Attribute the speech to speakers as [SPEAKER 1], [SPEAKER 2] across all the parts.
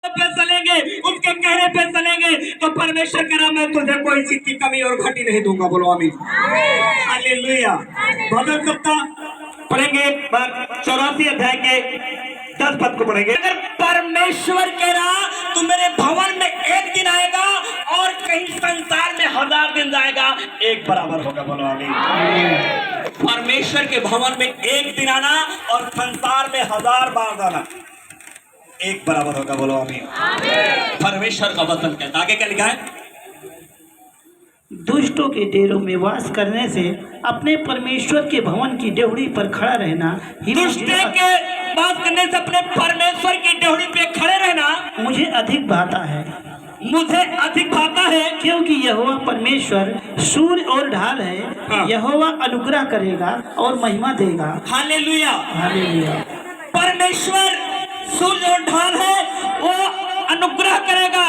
[SPEAKER 1] पे चलेंगे, उसके कहने पे चलेंगे तो परमेश्वर कह रहा मैं तुझे कोई चीज की कमी और घटी नहीं दूंगा। बोलो आमीन। हालेलुया। भजन सप्ताह पढ़ेंगे 84 अध्याय के 10 पद को पढ़ेंगे। अगर परमेश्वर कह रहा तू मेरे भवन में एक दिन आएगा और कहीं संसार में 1000 दिन जाएगा, एक बराबर होगा। बोलो आमीन। परमेश्वर के भवन में एक दिन आना और संसार में 1000 बार जाना, एक बराबर होगा। बोलो आमीन। परमेश्वर का वचन कहता है। आगे क्या लिखा है?
[SPEAKER 2] दुष्टों के डेरों में वास करने से अपने परमेश्वर के भवन की डेहड़ी पर खड़ा रहना
[SPEAKER 1] दुष्टों के वास करने से अपने परमेश्वर की डेहड़ी पे खड़े रहना
[SPEAKER 2] मुझे अधिक भाता है,
[SPEAKER 1] मुझे अधिक भाता है।
[SPEAKER 2] क्योंकि यहोवा परमेश्वर सूर्य और ढाल है।
[SPEAKER 1] हाँ।
[SPEAKER 2] यहोवा अनुग्रह करेगा और महिमा देगा।
[SPEAKER 1] हालेलुया।
[SPEAKER 2] हालेलुया।
[SPEAKER 1] परमेश्वर सूर्य और ढाल है, वो अनुग्रह करेगा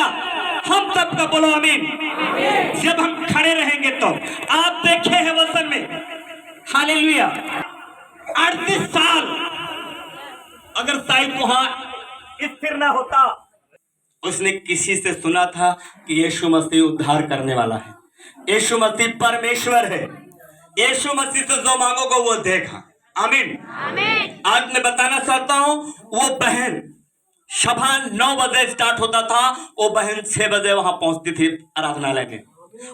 [SPEAKER 1] हम सबका। बोलो आमीन। जब हम खड़े रहेंगे तो आप देखे हैं वचन में, हालेलुया, 38 साल अगर शायद वहां स्थिर ना होता, उसने किसी से सुना था कि यीशु मसीह उद्धार करने वाला है, यीशु मसीह परमेश्वर है, यीशु मसीह से जो मांगोगे वो देगा। आमीन। आज मैं बताना चाहता हूं, वो बहन सभा 9 बजे स्टार्ट होता था, वो बहन 6 बजे वहां पहुंचती थी आराधनालय के,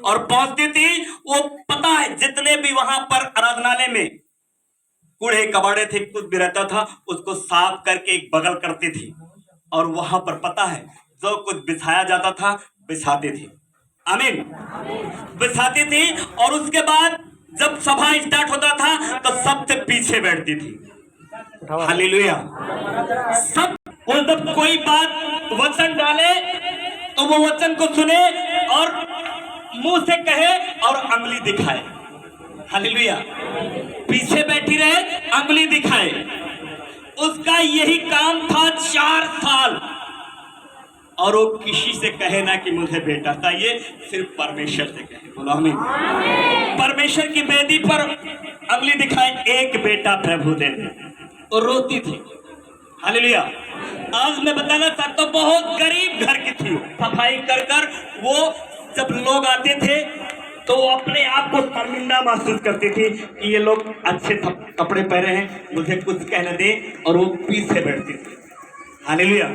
[SPEAKER 1] और पहुंचती थी वो पता है जितने भी वहां पर आराधनालय में कूड़े कबाड़े थे, कुछ भी रहता था उसको साफ करके एक बगल करती थी, और वहां पर पता है जो कुछ बिछाया जाता था बिछाती थी। आमीन। बिछाती थी, और उसके बाद जब सभा स्टार्ट होता था तो सबसे पीछे बैठती थी। हालेलुया। सब और जब कोई बात वचन डाले तो वो वचन को सुने और मुंह से कहे और अंगुली दिखाए। हालेलुया। पीछे बैठी रहे, अंगुली दिखाए। उसका यही काम था 4 साल, और वो किसी से कहे ना कि मुझे बेटा चाहिए, सिर्फ परमेश्वर से कहे। बोलो आमीन। परमेश्वर की वेदी पर अंगुली दिखाए, एक बेटा प्रभु दे दे, और रोती थी। हालेलुया। आज मैं बताना चाहता हूं, बहुत गरीब घर की थी। सफाई कर कर वो जब लोग आते थे तो वो अपने आप को शर्मिंदा महसूस करती थी कि ये लोग अच्छे कपड़े पहने हैं, मुझे कुछ कहने दे, और वो पीछे बैठती थी। हालेलुया।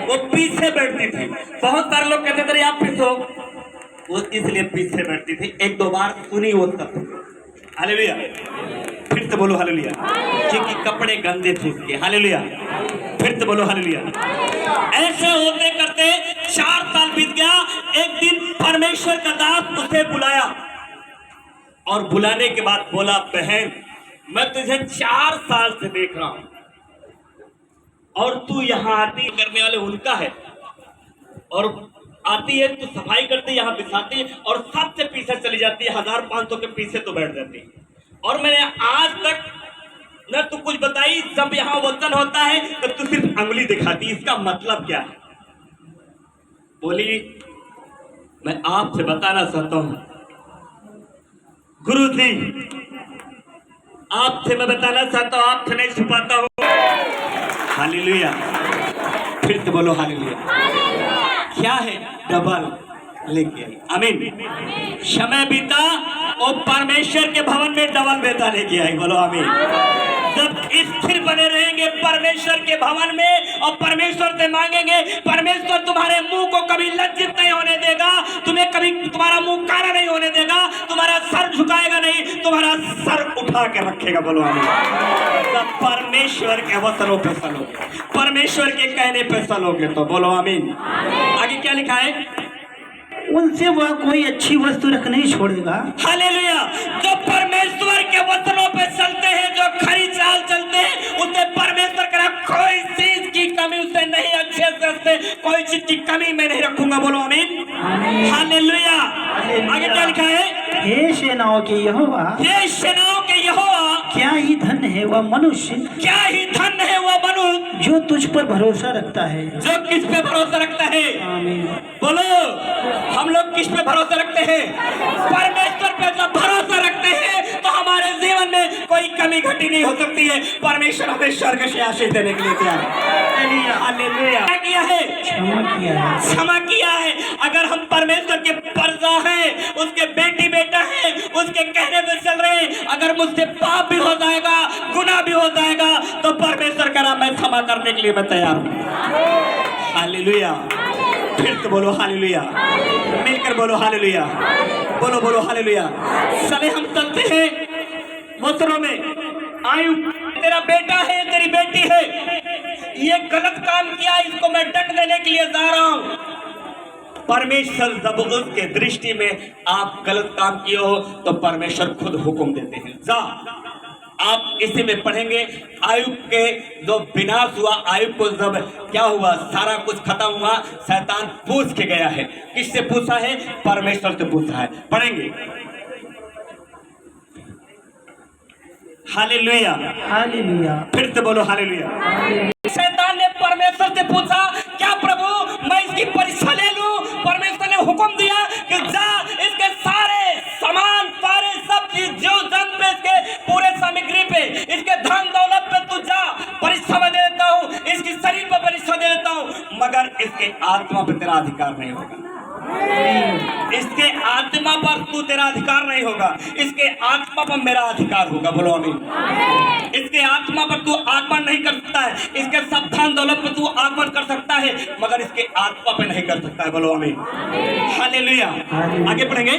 [SPEAKER 1] वो पीछे बैठती थी। बहुत सारे लोग कहते थे आप पीछे हो, वो इसलिए पीछे बैठती थी। 1-2 बार सुनी वो सब। हालेलुया। फिर से बोलो हालेलुया। क्योंकि कपड़े गंदे थे उसके। हालेलुया। फिर से बोलो हालेलुया। ऐसे होते करते 4 साल बीत गया। एक दिन परमेश्वर का दास उसे बुलाया, और बुलाने के बाद बोला, बहन मैं तुझे 4 साल से देख रहा हूं, और तू यहाँ आती करने वाले उनका है, और आती है तू सफाई करती, यहाँ बिछाती है, और सबसे पीछे चली जाती है, 1500 के पीछे तो बैठ जाती है, और मैंने आज तक न तू कुछ बताई। जब यहाँ वचन होता है तो तू सिर्फ अंगुली दिखाती, इसका मतलब क्या है? बोली, मैं आपसे बताना चाहता हूं गुरु जी, आपसे मैं बताना चाहता हूं, आपसे नहीं छुपाता हूं। हालेलुया। फिर से बोलो हालेलुया। क्या है? डबल लेके आई। आमीन। समय बीता और परमेश्वर के भवन में डबल बेटा लेके आई। बोलो आमीन। जब स्थिर बने रहेंगे परमेश्वर के भवन में और परमेश्वर से मांगेंगे, परमेश्वर तुम्हारे मुंह को कभी लज्जित नहीं होने देगा, तुम्हें कभी तुम्हारा मुंह काला नहीं होने देगा, तुम्हारा सर झुकाएगा नहीं, तुम्हारा सर उठा के रखेगा। बोलो आमीन। जब परमेश्वर के वचनों पे चलोगे, परमेश्वर के कहने पे चलोगे तो बोलो आमीन। आगे क्या लिखा है?
[SPEAKER 2] उनसे वह कोई अच्छी वस्तु रख नहीं छोड़ेगा।
[SPEAKER 1] हालेलुया। जो परमेश्वर के वचनों पे चलते हैं, जो खरी चाल चलते हैं, उसे परमेश्वर का कोई चीज की कमी उसे नहीं, अच्छे से कोई चीज की कमी मैं नहीं रखूंगा। बोलो आमीन। हालेलुया। आगे क्या लिखा है?
[SPEAKER 2] हे सेनाओं के यहोवा,
[SPEAKER 1] हे सेनाओं के यहोवा,
[SPEAKER 2] क्या ही धन्य है वह मनुष्य,
[SPEAKER 1] क्या ही धन्य है वह मनुष्य
[SPEAKER 2] जो तुझ पर भरोसा रखता है।
[SPEAKER 1] जो किस पे भरोसा रखता है?
[SPEAKER 2] आमीन।
[SPEAKER 1] बोलो, हम लोग किस पे भरोसा रखते हैं? परमेश्वर पे जब भरोसा रखते हैं तो हमारे जीवन में कोई कमी घटी नहीं हो सकती है। परमेश्वर हमें स्वर्ग से आशीष देने के लिए तैयार है। हालेलुया। क्या किया है?
[SPEAKER 2] क्षमा किया है।
[SPEAKER 1] क्षमा किया है। अगर हम परमेश्वर के पर्दा हैं, उसके बेटी बेटा हैं, उसके कहने पे चल रहे हैं, अगर मुझसे पाप भी हो जाएगा, गुनाह भी हो जाएगा, तो परमेश्वर कह रहा मैं क्षमा करने के लिए मैं तैयार हूँ। हालेलुया। फिर तो बोलो हालेलुया। मिलकर बोलो हालेलुया। बोलो बोलो हालेलुया। चले हम चलते हैं वस्त्रों में। आयु तेरा बेटा है, तेरी बेटी है, ये गलत काम किया, इसको मैं दंड देने के लिए जा रहा हूं। परमेश्वर जब उसके दृष्टि में आप गलत काम किए हो तो परमेश्वर खुद हुक्म देते हैं, जा। आप इसी में पढ़ेंगे आयुब के जो विनाश हुआ, आयुब को जब क्या हुआ, सारा कुछ खत्म हुआ, शैतान पूछ के गया है। किससे पूछा है? परमेश्वर से पूछा है। पढ़ेंगे। हालेलुया।
[SPEAKER 2] हालेलुया।
[SPEAKER 1] फिर से बोलो हालेलुया। शैतान ने परमेश्वर से पूछा, क्या प्रभु मैं इसकी परीक्षा ले लूं? परमेश्वर ने हुक्म दिया कि जा, इसके सारे सामान, सारे सब चीज, जो जन पे, इसके पूरे सामग्री पे, इसके धन दौलत पे तू जा, परीक्षा में दे देता हूँ, इसकी शरीर पर परीक्षा दे देता हूँ, मगर इसके आत्मा पे तेरा अधिकार नहीं होगा। इसके आत्मा पर तू तेरा अधिकार नहीं होगा, इसके आत्मा पर मेरा अधिकार होगा। बोलो आमीन। इसके आत्मा पर तू आगमन नहीं कर सकता है, इसके सब धन दौलत पर तू आगमन कर सकता है, मगर इसके आत्मा पे नहीं कर सकता है। बोलो आमीन। हालेलुया। आगे पढ़ेंगे।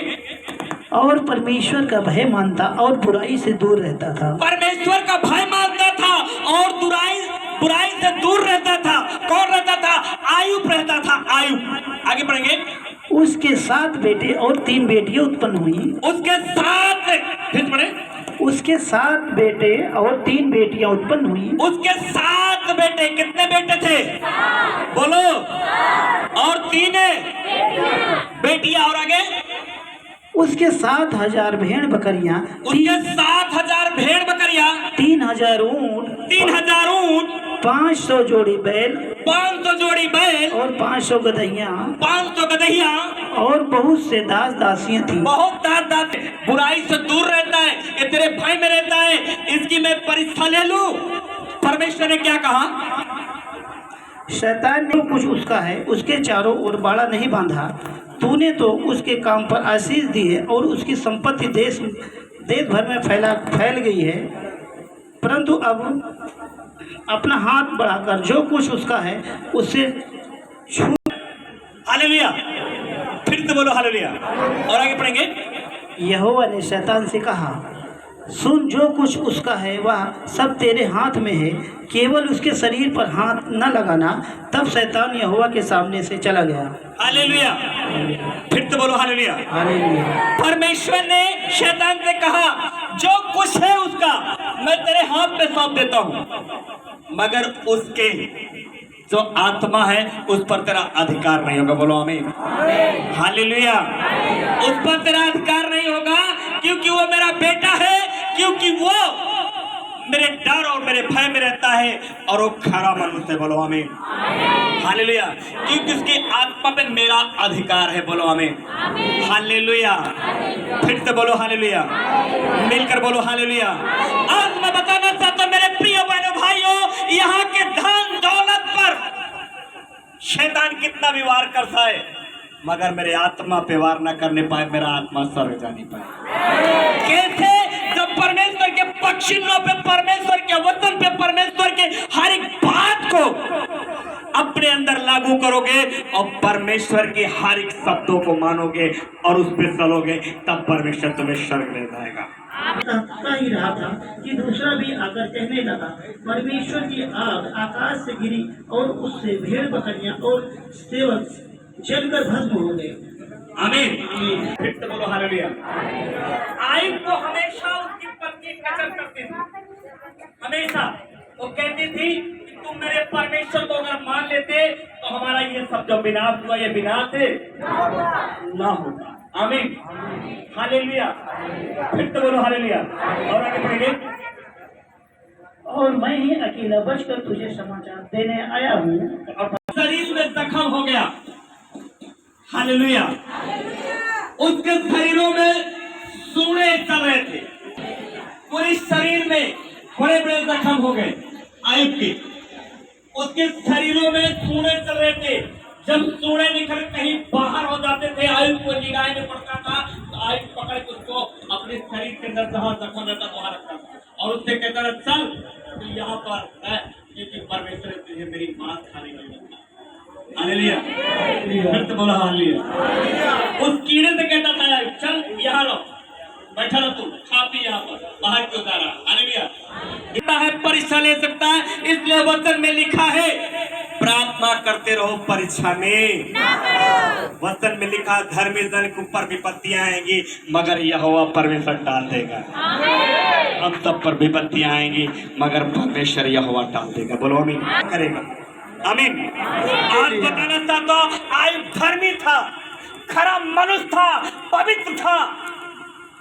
[SPEAKER 2] और परमेश्वर का भय मानता और बुराई से दूर रहता था।
[SPEAKER 1] परमेश्वर का भय मानता था और बुराई से दूर रहता था। कौन रहता था? आयुब रहता था। आयुब। आगे पढ़ेंगे।
[SPEAKER 2] उसके 7 बेटे और 3 बेटियां उत्पन्न हुई।
[SPEAKER 1] उसके 7, फिर पढ़े।
[SPEAKER 2] उसके 7 बेटे और 3 बेटियां उत्पन्न हुई।
[SPEAKER 1] उसके 7 बेटे। कितने बेटे थे? बोलो। और 3 बेटियां। और आगे?
[SPEAKER 2] उसके 7,000 भेड़ बकरियां।
[SPEAKER 1] उसके 7,000 भेड़ बकरियां।
[SPEAKER 2] 3,000 ऊंट।
[SPEAKER 1] 3,000 ऊंट।
[SPEAKER 2] 500 जोड़ी बैल।
[SPEAKER 1] 500 जोड़ी बैल।
[SPEAKER 2] और 500 गदहियां।
[SPEAKER 1] 500 गदहियां।
[SPEAKER 2] और बहुत से दास दासियां थी।
[SPEAKER 1] बहुत दास। बुराई से दूर रहता है, ये तेरे भाई में रहता है, इसकी मैं परीक्षा ले लूं। परमेश्वर ने क्या कहा?
[SPEAKER 2] शैतान ने कुछ उसका है, उसके चारों ओर बाड़ा नहीं बांधा। तूने तो उसके काम पर आशीष दी है और उसकी संपत्ति देश भर में फैल गई है। परंतु अब अपना हाथ बढ़ाकर जो कुछ उसका है उससे छू।
[SPEAKER 1] हालेलुया। फिर से बोलो हालेलुया। और आगे पढ़ेंगे।
[SPEAKER 2] यहोवा ने शैतान से कहा, सुन, जो कुछ उसका है वह सब तेरे हाथ में है, केवल उसके शरीर पर हाथ न लगाना। तब शैतान यहोवा के सामने से चला गया।
[SPEAKER 1] हालेलुया। फिर तो बोलो हालेलुया।
[SPEAKER 2] हालेलुया।
[SPEAKER 1] परमेश्वर ने शैतान से कहा, जो कुछ है उसका मैं तेरे हाथ में सौंप देता हूं, मगर उसके जो आत्मा है उस पर तेरा अधिकार नहीं होगा। बोलो आमीन। हालेलुया। उस पर तेरा अधिकार नहीं होगा, क्योंकि वो मेरा बेटा है, क्योंकि वो मेरे डर और मेरे भय में रहता है और वो खरा मन से। बोलो आमीन। हालेलुया। क्योंकि उसकी आत्मा पे मेरा अधिकार है। बोलो आमीन। हालेलुया। फिर से बोलो हालेलुया। मिलकर बोलो हालेलुया। आज मैं बताना चाहता हूं मेरे प्रिय बहनों भाइयों, यहाँ के धन दौलत पर शैतान कितना भी वार करता है, मगर मेरे आत्मा पे वार न करने पाए, मेरा आत्मा स्वर्ग जा नहीं पाए। कैसे? जब परमेश्वर के पक्षियों पे, परमेश्वर के वचन पे, परमेश्वर के हर एक बात को अपने अंदर लागू करोगे और परमेश्वर के हर एक शब्दों को मानोगे और उस पर चलोगे, तब परमेश्वर तुम्हें स्वर्ग ले जाएगा।
[SPEAKER 2] कहता ही रहा था कि दूसरा भी आकर कहने लगा, परमेश्वर की आग आकाश से गिरी और उससे भेड़ बकरियां और सेवक जलकर भस्म हो गए।
[SPEAKER 1] आमीन। फिर से बोलो हालेलुया। आयुब को हमेशा उसकी पत्नी कचर करती थी। हमेशा वो कहती थी कि तुम मेरे परमेश्वर को अगर मान लेते तो हमारा ये सब जो विनाश हुआ, ये विनाश ना होता। आमीन। हालेलुया। फिर से बोलो हालेलुया। और आगे बढ़ेंगे।
[SPEAKER 2] और मैं ही अकेला बचकर तुझे समाचार देने आया हूँ।
[SPEAKER 1] शरीर में जख्म हो गया। हालेलुया। उसके शरीरों में सूड़े चल रहे थे, पूरे शरीर में बड़े बड़े जख्म हो गए आयुब के। उसके शरीरों में सूड़े चल रहे थे। जब सूड़े निकल कहीं बाहर हो जाते थे, आयुब को निगाह में पड़ता था, तो आयुब पकड़ के उसको अपने शरीर के अंदर जहां जख्म रहता वहां रखता था और उससे कहता था चल तो यहाँ पर है, क्योंकि परमेश्वर ने तुझे मेरी बात खाने का दिया। हालेलुया। फिर तो बोला हालेलुया। उस कीड़े से कहता था चल यहाँ लो, बैठा रहो, तू खा पी यहाँ पर, बाहर क्यों जा रहा। हालेलुया। इतना है परीक्षा ले सकता है, इसलिए वचन में लिखा है प्रार्थना करते रहो परीक्षा में। वचन में लिखा धर्मी जन के ऊपर विपत्तियां आएंगी मगर यहोवा परमेश्वर टाल देगा। हम सब पर विपत्तियां आएंगी मगर परमेश्वर यहोवा टाल देगा। बोलो आमीन। करेगा आमीन। आज बताना चाहता हूं, आयुब धर्मी था, खरा मनुष्य था, पवित्र था,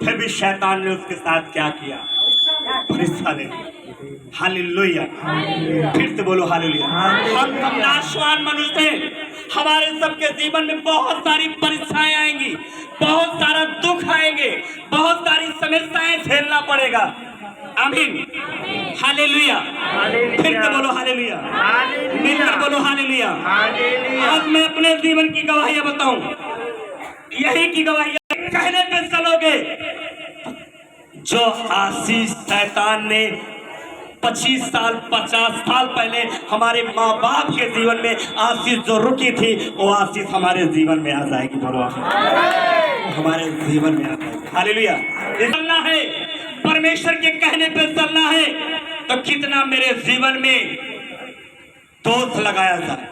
[SPEAKER 1] फिर भी शैतान ने उसके साथ क्या किया, परीक्षा ले। हालेलुया। फिर से बोलो हालेलुया। हम सब नाशवान मनुष्य हैं, हमारे सबके जीवन में बहुत सारी परीक्षाएं आएंगी, बहुत सारा दुख आएंगे, बहुत सारी समस्याएं झेलना पड़ेगा। आमीन। हालेलुया। फिर से बोलो हालेलुया। मिलकर बोलो हालेलुया। आज मैं अपने जीवन की गवाहियां बताऊं, यही की गवाहियां कहने पे चलोगे। जो आशीष शैतान ने 25 साल 50 साल पहले हमारे माँ बाप के जीवन में आशीष जो रुकी थी, वो आशीष हमारे जीवन में आ जाएगी। बोलो हमारे जीवन में आ जाएगी। हालेलुया। चलना है, परमेश्वर के कहने पे चलना है, तो कितना मेरे जीवन में दोष लगाया जाए,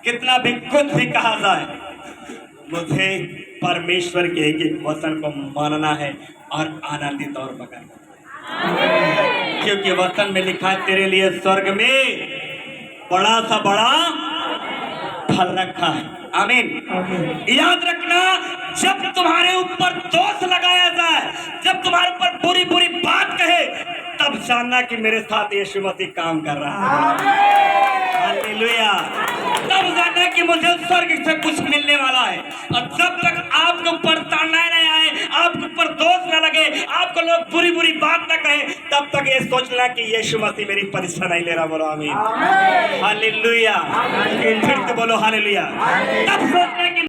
[SPEAKER 1] कितना भी कुछ भी कहा जाए, मुझे परमेश्वर के एक वचन को मानना है और आनंदित और बगैर, क्योंकि वचन में लिखा है तेरे लिए स्वर्ग में बड़ा सा बड़ा फल रखा है। आमीन। याद रखना, जब तुम्हारे ऊपर दोष लगाया जाए, जब तुम्हारे ऊपर बुरी बुरी बात कहे, तब जानना कि मेरे साथ यीशु मसीह काम कर रहा है। हालेलुया। तब जानना कि मुझे स्वर्ग से कुछ मिलने वाला है। और जब तक आपके ऊपर तानाएं नहीं आए, आपके ऊपर दोष न लगे, आपको लोग बुरी बुरी बात न कहे, तब तक ये सोचना कि यीशु मसीह मेरी परीक्षा नहीं ले रहा। बोलो आमीन। हालेलुया। फिर से बोलो हालेलुया। तब सोचना कि